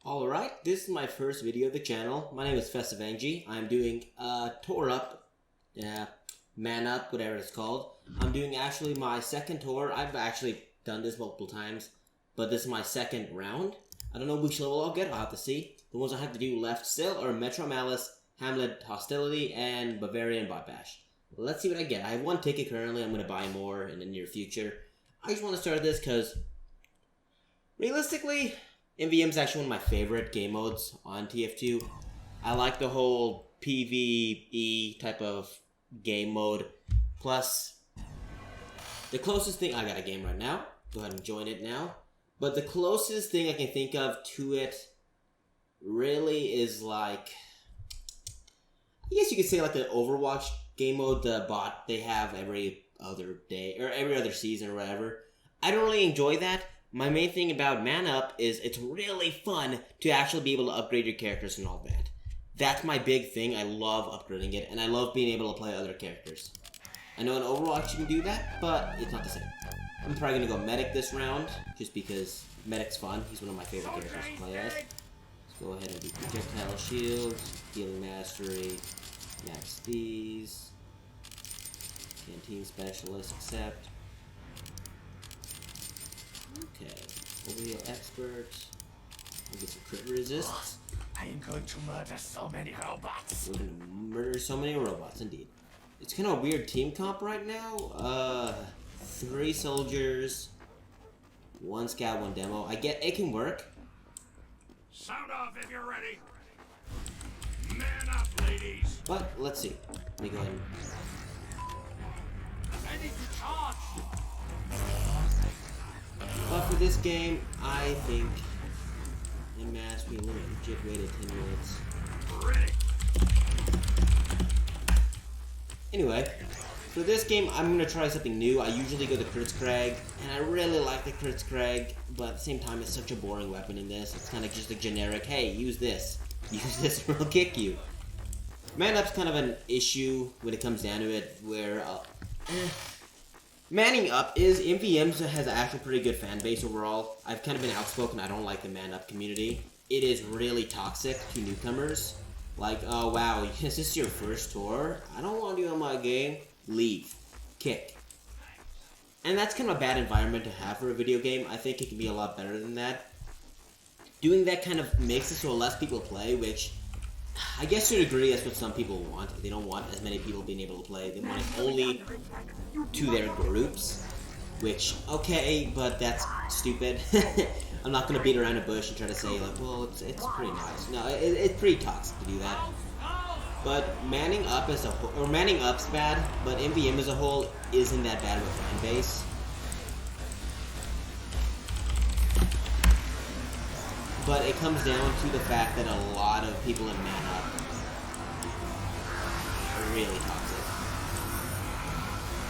Alright, this is my first video of the channel. My name is Festivangi. I'm doing tour up, Mann-Up, whatever it's called. I'm doing actually my second tour. I've actually done this multiple times, but this is my second round. I don't know which level I'll get, I'll have to see. The ones I have to do left still are Metro Malice, Hamlet Hostility, and Bavarian Bot Bash. Let's see what I get. I have one ticket currently. I'm going to buy more in the near future. I just want to start this because, realistically, MvM is actually one of my favorite game modes on TF2. I like the whole PvE type of game mode. Plus, the closest thing... I got a game right now. Go ahead and join it now. But the closest thing I can think of to it really is like... I guess you could say like the Overwatch game mode, the bot they have every other day, or every other season or whatever. I don't really enjoy that. My main thing about Mann-Up is it's really fun to actually be able to upgrade your characters and all that. That's my big thing. I love upgrading it, and I love being able to play other characters. I know in Overwatch you can do that, but it's not the same. I'm probably going to go Medic this round, just because Medic's fun. He's one of my favorite characters to play as. Let's go ahead and do Projectile Shields, Healing Mastery, Max these, Canteen Specialist, accept. Okay, Overheal Expert. We'll get some crit resists. I am going to murder so many robots. We're gonna murder so many robots, indeed. It's kind of a weird team comp right now. 3 soldiers, 1 scout, 1 demo. I get it can work. Sound off if you're ready. Man up, ladies. But let's see. Let me go ahead and... Ready to charge. But for this game, I think in match we legit waited 10 minutes. Ready. Anyway, for this game, I'm going to try something new. I usually go the Kritzkrag, and I really like the Kritzkrag, but at the same time, it's such a boring weapon in this. It's kind of just a generic, hey, use this. Use this or I'll kick you. Man-Up's kind of an issue when it comes down to it, where... Manning Up is MvM has actually a pretty good fan base overall. I've kind of been outspoken. I don't like the Man Up community. It is really toxic to newcomers. Like, oh wow, is this your first tour? I don't want you on my game. Leave. Kick. And that's kind of a bad environment to have for a video game. I think it can be a lot better than that. Doing that kind of makes it so less people play, which I guess to a degree that's what some people want. They don't want as many people being able to play. They want it only to their groups, which, okay, but that's stupid. I'm not going to beat around a bush and try to say, like, well, it's pretty nice. No, it's pretty toxic to do that. But Manning Up as a whole, or Manning Up's bad, but MvM as a whole isn't that bad of a fan base. But it comes down to the fact that a lot of people in Man-Up are really toxic.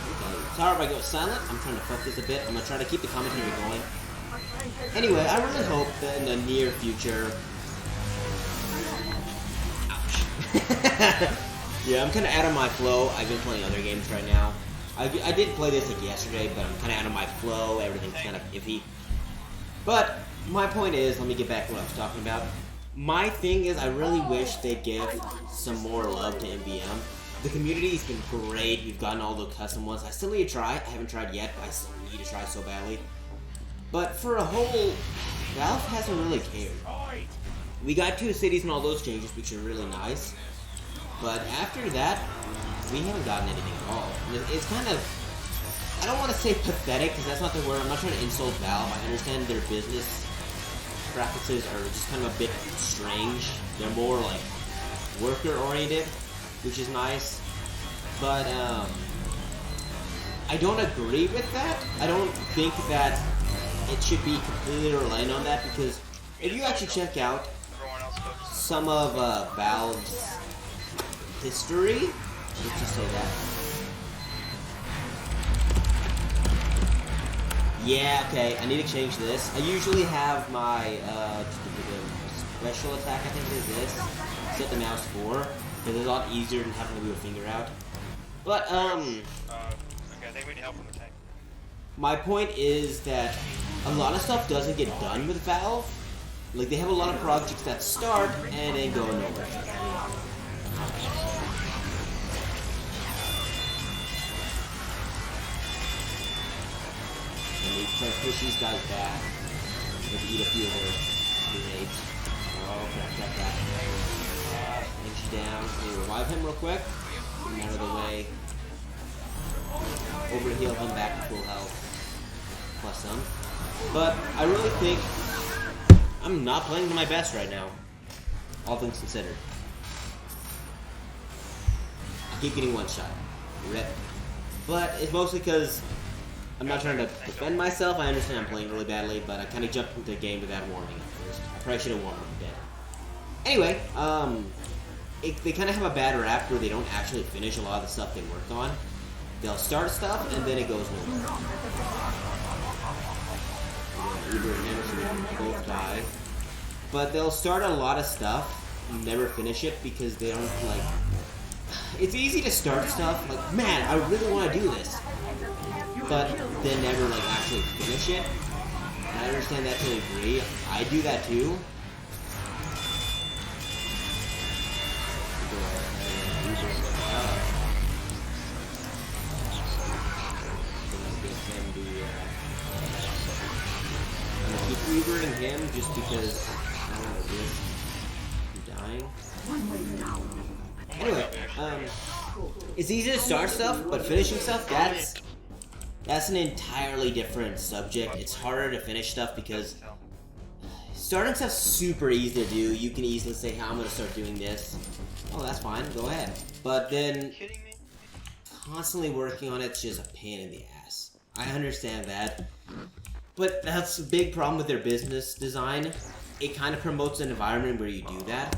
Okay, sorry if I go silent. I'm trying to fuck this a bit. I'm going to try to keep the commentary going. Anyway, I really hope that in the near future... Ouch. Yeah, I'm kind of out of my flow. I've been playing other games right now. I did play this like yesterday, but I'm kind of out of my flow. Everything's kind of iffy. But... my point is, let me get back to what I was talking about. My thing is, I really wish they'd give some more love to MvM. The community's been great. We've gotten all the custom ones. I still need to try. I haven't tried yet, but I still need to try so badly. But for a whole, Valve hasn't really cared. We got 2 cities and all those changes, which are really nice. But after that, we haven't gotten anything at all. It's kind of... I don't want to say pathetic, because that's not the word. I'm not trying to insult Valve. I understand their business practices are just kind of a bit strange. They're more like worker-oriented, which is nice. But I don't agree with that. I don't think that it should be completely reliant on that, because if you actually check out some of Valve's history, let's just say that. Yeah, okay, I need to change this. I usually have my special attack, I think it is this. Set the mouse 4, because it's a lot easier than having to move a finger out. But, okay, I think we need help from the tank. my point is that a lot of stuff doesn't get done with Valve, Like, they have a lot of projects that start and then go nowhere. And they try to push these guys back. They eat a few of their grenades. Oh, crap. Takes you down. They revive him real quick. Get him out of the way. Overheal him back to full health. Plus some. But I really think I'm not playing to my best right now. All things considered. I keep getting one shot. Rip. But it's mostly because I'm not trying to defend myself. I understand I'm playing really badly, but I kind of jumped into the game without warning at first. I probably should have warned a bit. Anyway, they kind of have a bad rap where they don't actually finish a lot of the stuff they work on. They'll start stuff, and then it goes nowhere. Uber and Anderson both die. But they'll start a lot of stuff and never finish it because they don't, like... It's easy to start stuff, like, man, I really want to do this. But then never, like, actually finish it. And I understand that to a degree. I do that too. Ubering him just because I don't want to risk him dying. Anyway, it's easy to start stuff, but finishing stuff, that's an entirely different subject. It's harder to finish stuff because starting stuff's super easy to do. You can easily say, "How I'm gonna start doing this." Oh, that's fine. Go ahead. But then constantly working on it's just a pain in the ass. I understand that. But that's a big problem with their business design. It kind of promotes an environment where you do that.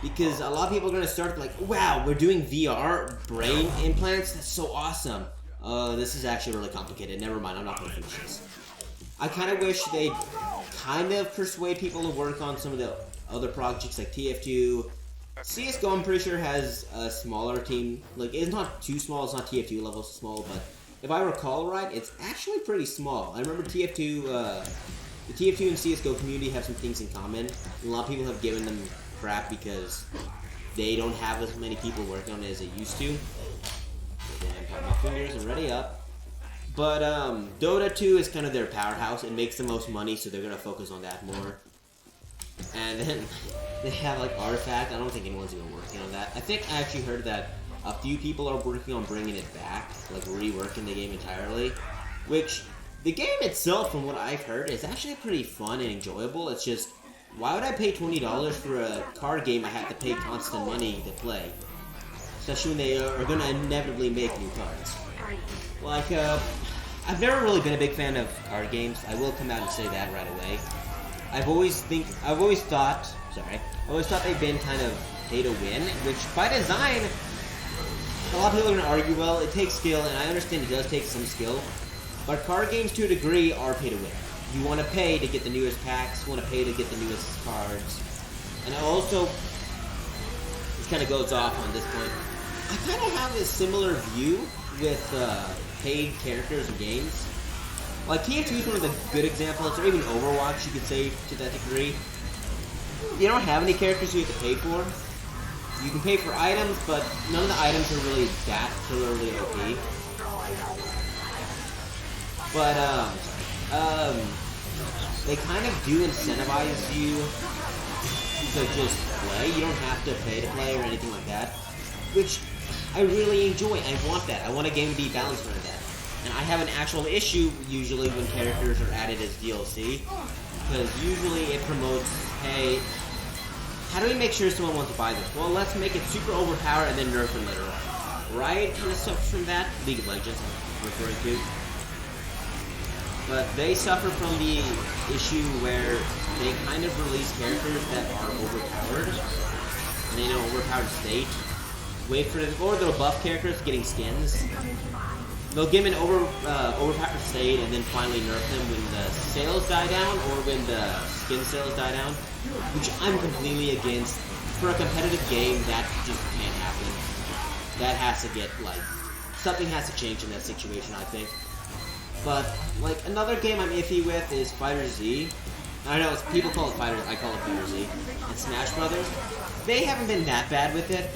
Because a lot of people are going to start like, wow, we're doing VR brain implants? That's so awesome. This is actually really complicated. Never mind, I'm not going to finish this. I kind of wish they'd kind of persuade people to work on some of the other projects like TF2. CSGO, I'm pretty sure, has a smaller team. Like, it's not too small, it's not TF2 level small, but if I recall right, it's actually pretty small. I remember TF2, the TF2 and CSGO community have some things in common. A lot of people have given them crap because they don't have as many people working on it as they used to. Again, got my fingers and ready up. But Dota 2 is kind of their powerhouse. It makes the most money, so they're going to focus on that more. And then they have like Artifact. I don't think anyone's even working on that. I think I actually heard that a few people are working on bringing it back, like reworking the game entirely. Which, the game itself, from what I've heard, is actually pretty fun and enjoyable. It's just, why would I pay $20 for a card game I have to pay constant money to play? Especially when they are going to inevitably make new cards. Like, I've never really been a big fan of card games. I will come out and say that right away. I've always thought they've been kind of pay to win, which by design, a lot of people are going to argue, well, it takes skill, and I understand it does take some skill, but card games to a degree are pay to win. You want to pay to get the newest packs, you want to pay to get the newest cards, and also, this kind of goes off on this point, I kind of have a similar view with paid characters in games. Like, TF2 is one of the good examples, or even Overwatch, you could say, to that degree. You don't have any characters you have to pay for. You can pay for items, but none of the items are really that killerly OP. But, they kind of do incentivize you to just play. You don't have to pay to play or anything like that. Which I really enjoy. I want that. I want a game to be balanced around that. And I have an actual issue, usually, when characters are added as DLC. Because usually it promotes, hey, how do we make sure someone wants to buy this? Well, let's make it super overpowered and then nerf it later on. Right? Kind of suffers from that. League of Legends, I'm referring to. But they suffer from the issue where they kind of release characters that are overpowered. And in an overpowered state. Wait for them, or they'll buff characters getting skins. They'll give them an overpowered state and then finally nerf them when the sales die down or when the skin sales die down. Which I'm completely against. For a competitive game, that just can't happen. That has to get, like, something has to change in that situation, I think. But, like, another game I'm iffy with is Fighter Z. I know people call it Fighters. I call it Fighter Z. And Smash Brothers, they haven't been that bad with it,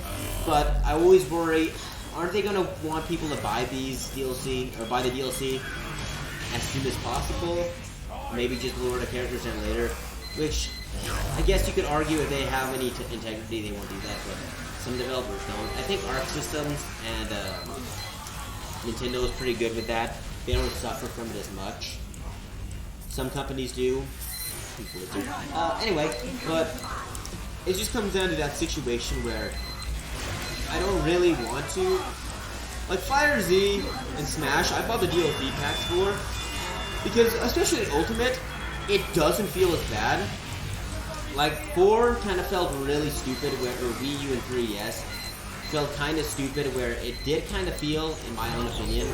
but I always worry: aren't they gonna want people to buy these DLC or buy the DLC as soon as possible? Maybe just lower the characters in later, which I guess you could argue if they have any integrity, they won't do that, but some developers don't. I think Arc Systems and Nintendo is pretty good with that. They don't suffer from it as much. Some companies do. Anyway, but it just comes down to that situation where I don't really want to. Like Fire Z and Smash, I bought the DLC packs for, because especially in Ultimate, it doesn't feel as bad. Like 4 kind of felt really stupid, where Wii U and 3DS felt kind of stupid, where it did kind of feel, in my own opinion,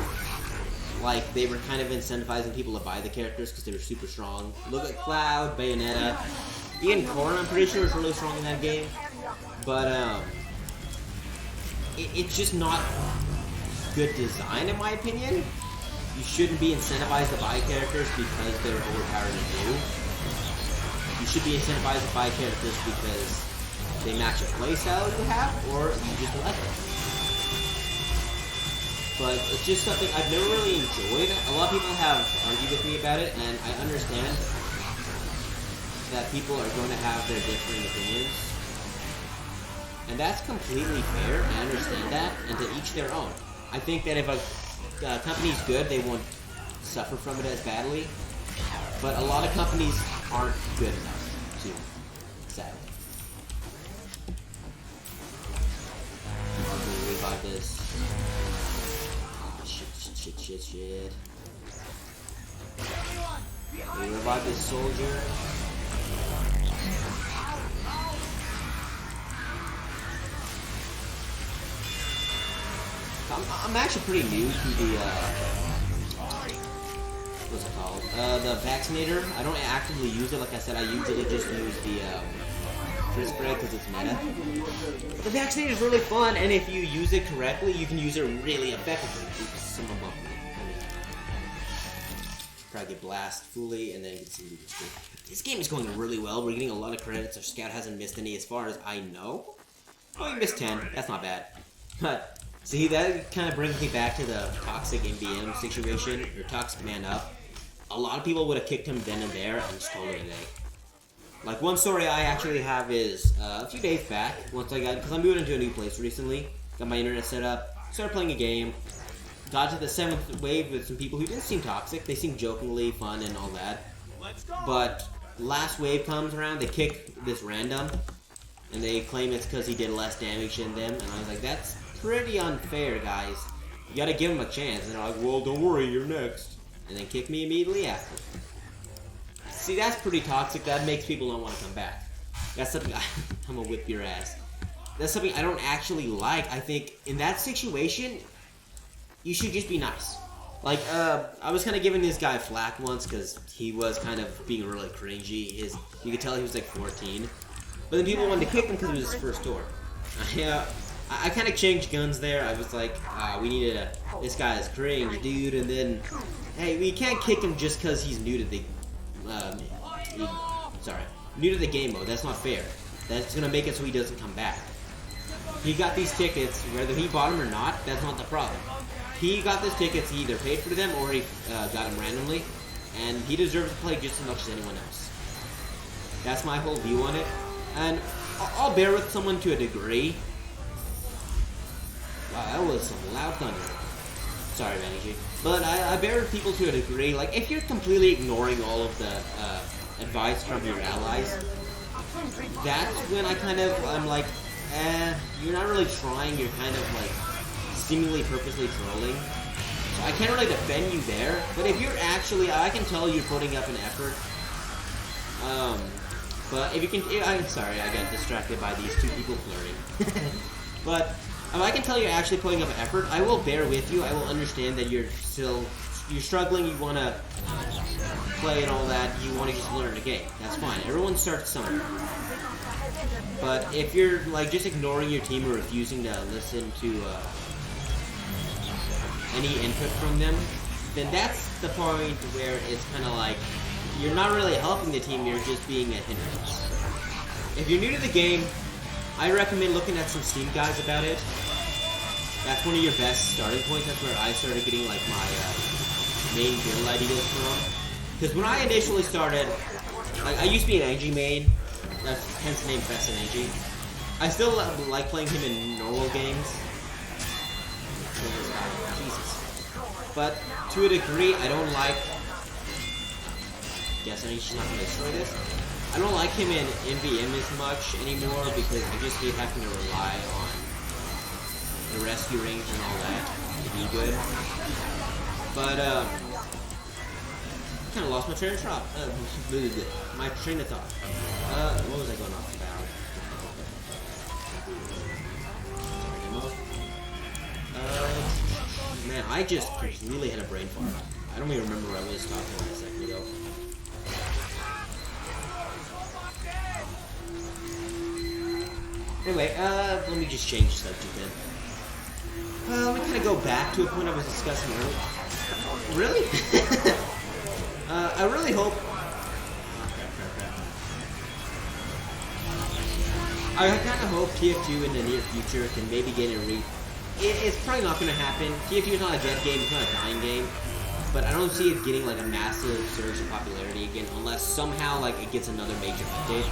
like they were kind of incentivizing people to buy the characters because they were super strong. Look at Cloud, Bayonetta, even Korn, I'm pretty sure is really strong in that game. But it's just not good design in my opinion. You shouldn't be incentivized to buy characters because they're overpowered and new. You should be incentivized to buy characters because they match a playstyle you have, or you just like it. But it's just something I've never really enjoyed. A lot of people have argued with me about it, and I understand that people are going to have their differing opinions. And that's completely fair, I understand that, and to each their own. I think that if a company's good, they won't suffer from it as badly. But a lot of companies aren't good enough to, sadly. I'm gonna revive this. Shit. We revive this soldier. I'm actually pretty new to the, what's it called? The vaccinator. I don't actively use it. Like I said, I usually just use the, Frizz spray because it's meta. The vaccinator is really fun, and if you use it correctly, you can use it really effectively. Oops, someone bumped me. Probably get blast fully, and then you can see this game is going really well. We're getting a lot of credits. Our scout hasn't missed any as far as I know. Oh, he missed 10. That's not bad. But see, that kind of brings me back to the toxic MvM situation, or toxic Mann-Up. A lot of people would have kicked him then and there and just called it a day. Like, one story I actually have is, a few days back, once I got, because I'm moving into a new place recently, got my internet set up, started playing a game, got to the 7th wave with some people who didn't seem toxic, they seemed jokingly fun and all that, but last wave comes around, they kick this random, and they claim it's because he did less damage than them, and I was like, that's pretty unfair, guys. You gotta give him a chance, and they're like, well, don't worry, you're next, and then kick me immediately after. See, that's pretty toxic. That makes people not want to come back. That's something I'm gonna whip your ass. That's something I don't actually like. I think in that situation, you should just be nice. Like, I was kind of giving this guy flack once because he was kind of being really cringy. You could tell he was like 14. But then people wanted to kick him because it was his first tour. I kind of changed guns there. I was like, we needed this guy is cringe, dude. And then, hey, we can't kick him just because he's new to the new to the game mode. That's not fair. That's gonna make it so he doesn't come back. He got these tickets, whether he bought them or not, that's not the problem. He got these tickets, he either paid for them or he got them randomly, and he deserves to play just as much as anyone else. That's my whole view on it, and I'll bear with someone to a degree. Wow, that was some loud thunder. Sorry, Manny. But I bear with people to a degree. Like, if you're completely ignoring all of the advice from your allies, that's when I'm like, you're not really trying, you're kind of like seemingly purposely trolling. So I can't really defend you there, but if you're actually, I can tell you're putting up an effort. But if you can, I'm sorry, I got distracted by these two people flirting. But if I can tell you're actually putting up an effort, I will bear with you. I will understand that you're struggling, you want to play and all that, you want to just learn the game. That's fine. Everyone starts somewhere. But if you're like just ignoring your team or refusing to listen to any input from them, then that's the point where it's kind of like, you're not really helping the team, you're just being a hindrance. If you're new to the game, I recommend looking at some Steam guides about it. That's one of your best starting points. That's where I started getting like my main build ideas from. Because when I initially started, like I used to be an Angie main. That's hence the name Best in Angie. I still like playing him in normal games. Jesus. But to a degree, I don't like. Guess I mean she's not gonna destroy this. I don't like him in MvM as much anymore because I just hate having to rely on the rescue rings and all that to be good. But kind of lost my train of thought. My train of thought. What was I going off about? Man, I just completely had a brain fart. I don't even remember what I was talking about a second ago. Anyway, let me just change the subject then. Let me kind of go back to a point I was discussing earlier. Really? I really hope... I kind of hope TF2 in the near future can maybe get a It's probably not going to happen. TF2 is not a dead game, it's not a dying game. But I don't see it getting like a massive surge in popularity again unless somehow like it gets another major update.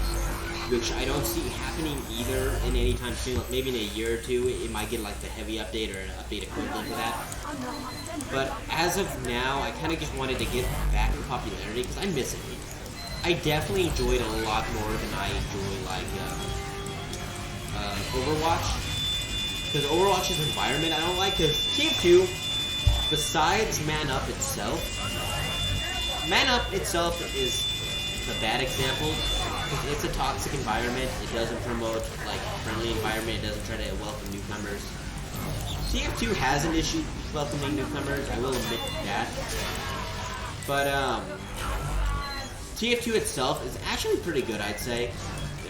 Which I don't see happening either in any time soon. Like maybe in a year or two, it might get like the heavy update or an update equivalent to that. But as of now, I kind of just wanted to get back in popularity because I miss it. I definitely enjoyed it a lot more than I enjoy like Overwatch. Because Overwatch's environment I don't like. Because TF2, besides Mann-Up itself is a bad example. It's a toxic environment. It doesn't promote like a friendly environment. It doesn't try to welcome newcomers. TF2 has an issue welcoming newcomers. I will admit that. But TF2 itself is actually pretty good, I'd say.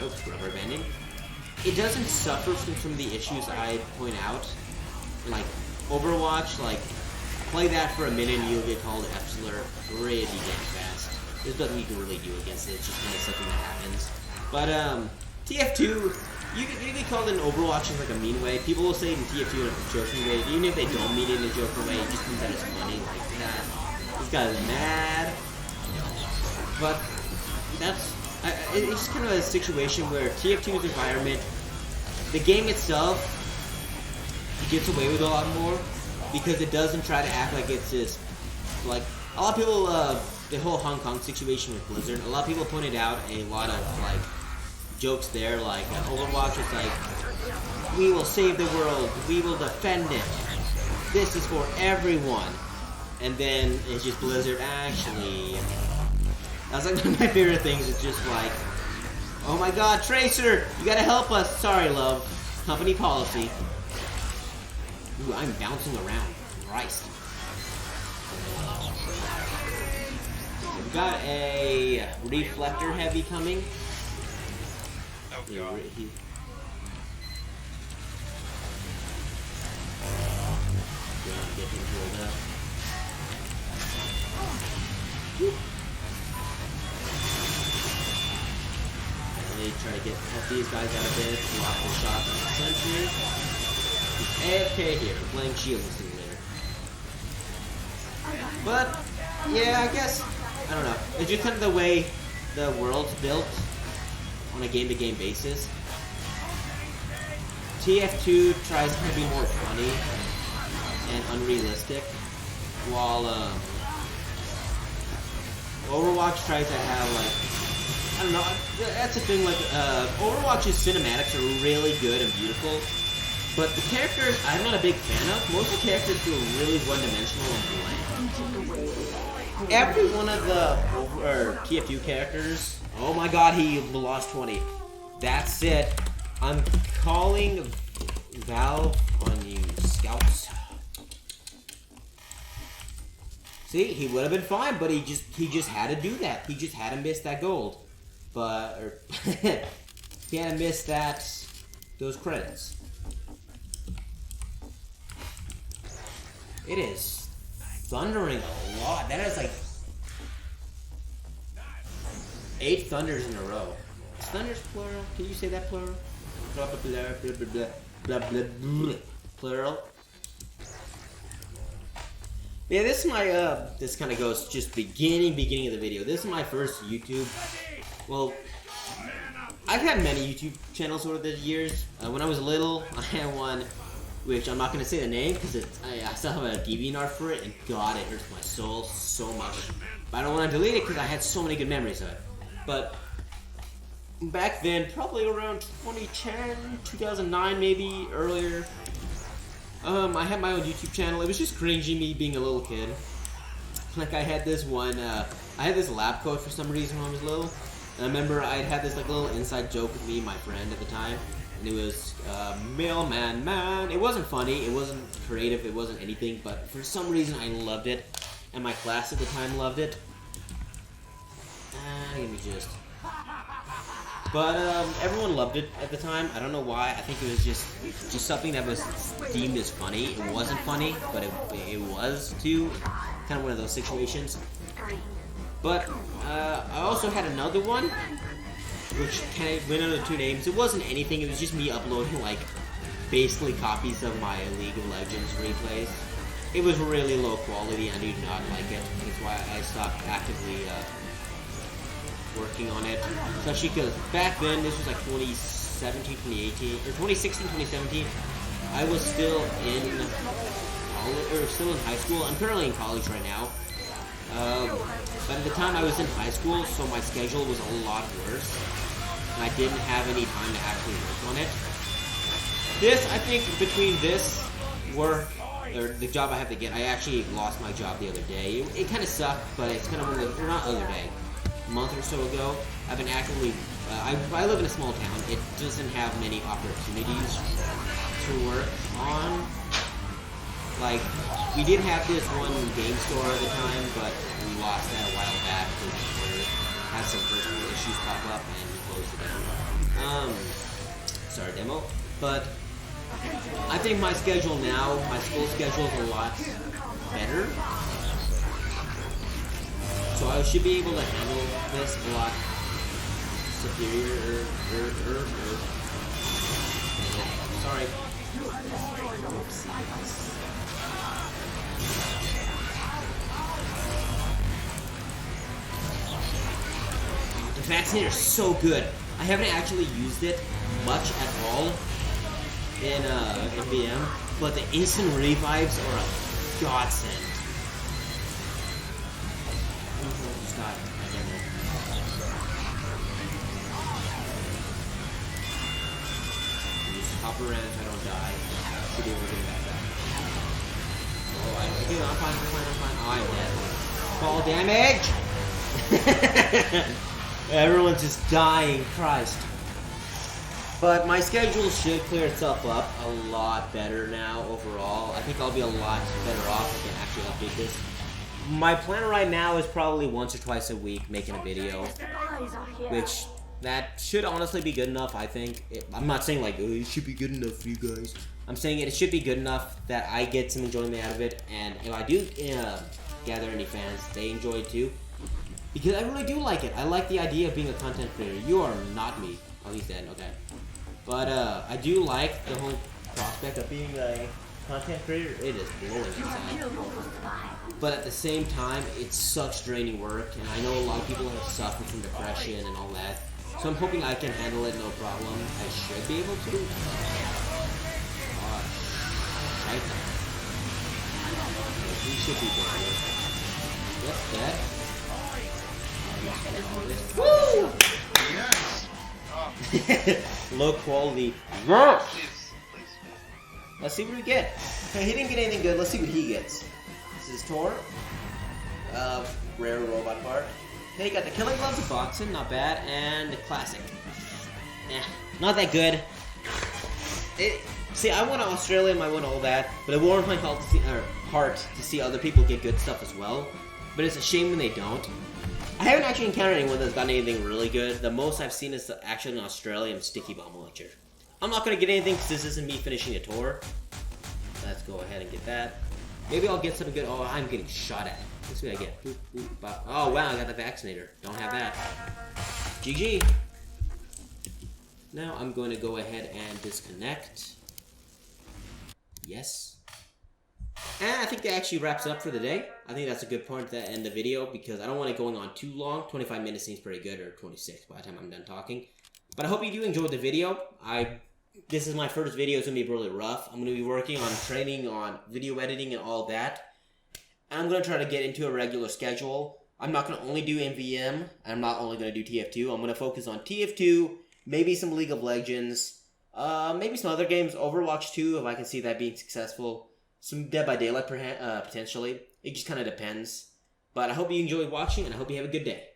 Nope, rubber banding. It doesn't suffer from some of the issues I point out. Like Overwatch, like play that for a minute and you'll get called Epsilon pretty damn fast. There's nothing you can really do against it. It's just kind of something that happens. But TF2, you get called in Overwatch in like a mean way. People will say in TF2 in a joking way. Even if they don't mean it in a joking way, it just comes out as funny. Like, nah, this guy's mad. But it's just kind of a situation where TF2's environment, the game itself, gets away with a lot more because it doesn't try to act like it's this, like a lot of people. The whole Hong Kong situation with Blizzard, a lot of people pointed out a lot of like jokes there, like Overwatch is like, we will save the world, we will defend it, this is for everyone, and then it's just Blizzard actually. That's like one of my favorite things. It's just like, oh my God, Tracer, you gotta help us. Sorry, love, company policy. Ooh, I'm bouncing around. Christ. Got a reflector heavy coming. Oh God. Gonna get him healed up. Really try to help these guys out a bit. Block the shot from the sentry. He's AFK here, playing Shielding Simulator. But yeah, I guess. I don't know. It's just kind of the way the world's built on a game-to-game basis. TF2 tries to be more funny and unrealistic, while Overwatch tries to have like, I don't know. That's the thing. Like Overwatch's cinematics are really good and beautiful, but the characters I'm not a big fan of. Most of the characters feel really one-dimensional and bland. Every one of the TF2 characters, oh my God, he lost 20. That's it. I'm calling Valve on you, scouts. See, he would have been fine, but he just had to do that. He just had to miss that gold, he had to miss those credits. It is thundering a lot. That is like 8 thunders in a row. Is thunders plural? Can you say that plural? Blah blah blah blah blah blah blah blah. Plural. Yeah, this is my this kind of goes just beginning of the video. This is my first YouTube. Well, I've had many YouTube channels over the years. When I was little, I had one, which I'm not gonna say the name because I still have a DeviantArt for it, and God, it hurts my soul so much. But I don't want to delete it because I had so many good memories of it. But back then, probably around 2010, 2009, maybe earlier. I had my own YouTube channel. It was just cringy, me being a little kid. Like I had this one, I had this lab coat for some reason when I was little. And I remember I had this like little inside joke with me and my friend at the time, and it was mailman man. It wasn't funny, it wasn't creative, it wasn't anything, but for some reason I loved it, and my class at the time loved it. Give me just. But everyone loved it at the time. I don't know why. I think it was just something that was deemed as funny. It wasn't funny, but it was too. Kind of one of those situations. But I also had another one, which kind of went under 2 names. It wasn't anything. It was just me uploading like basically copies of my League of Legends replays. It was really low quality. I did not like it. That's why I stopped actively working on it, especially because back then, this was like 2017, 2018, or 2016, 2017, I was still in college, or still in high school. I'm currently in college right now, but at the time I was in high school, so my schedule was a lot worse, and I didn't have any time to actually work on it. This, I think, between this work, or the job I have to get, I actually lost my job the other day. It kind of sucked, but it's kind of one of the, or not the other day, a month or so ago. I've been actively, I live in a small town. It doesn't have many opportunities to work on. Like, we did have this one game store at the time, but we lost that a while back because we had some personal issues pop up and we closed it down. Sorry, demo. But I think my schedule now, my school schedule is a lot better. So I should be able to handle this a lot superior. Sorry. The vaccinator is so good. I haven't actually used it much at all in MvM, but the instant revives are a godsend. Hop around if I don't die. Should be able to get back up. Oh, I'm fine. Oh, I'm dead. Fall damage! Everyone's just dying. Christ. But my schedule should clear itself up a lot better now overall. I think I'll be a lot better off if I can actually update this. My plan right now is probably once or twice a week making a video, which that should honestly be good enough, I think. I'm not saying like, oh, it should be good enough for you guys. I'm saying it should be good enough that I get some enjoyment out of it, and if I do gather any fans, they enjoy it too. Because I really do like it. I like the idea of being a content creator. You are not me. Oh, he's dead, okay. But I do like the whole prospect of being a content creator. It is blowing inside. But at the same time, it's such draining work, and I know a lot of people have suffered from depression and all that. So I'm hoping I can handle it no problem. I should be able to. Gosh. Right. He should be good. Yep, dead. Woo! Low quality. Let's see what we get. He didn't get anything good. Let's see what he gets. This is Tor. Rare robot part. Okay, got the Killing Gloves of Boxing, not bad, and the Classic. Not that good. See, I won Australia, I won all that, but it warmed my heart to see other people get good stuff as well. But it's a shame when they don't. I haven't actually encountered anyone that's gotten anything really good. The most I've seen is actually an Australian Sticky Bomb Launcher. I'm not going to get anything because this isn't me finishing a tour. Let's go ahead and get that. Maybe I'll get something good. Oh, I'm getting shot at. Let's see what I get. Boop, boop, bop. Oh, wow, I got the vaccinator. Don't have that. GG. Now I'm going to go ahead and disconnect. Yes. And I think that actually wraps up for the day. I think that's a good point to end the video because I don't want it going on too long. 25 minutes seems pretty good, or 26 by the time I'm done talking. But I hope you do enjoy the video. This is my first video. It's going to be really rough. I'm going to be working on training on video editing and all that. And I'm going to try to get into a regular schedule. I'm not going to only do MvM. I'm not only going to do TF2. I'm going to focus on TF2, maybe some League of Legends, maybe some other games, Overwatch 2, if I can see that being successful. Some Dead by Daylight, potentially. It just kind of depends. But I hope you enjoyed watching, and I hope you have a good day.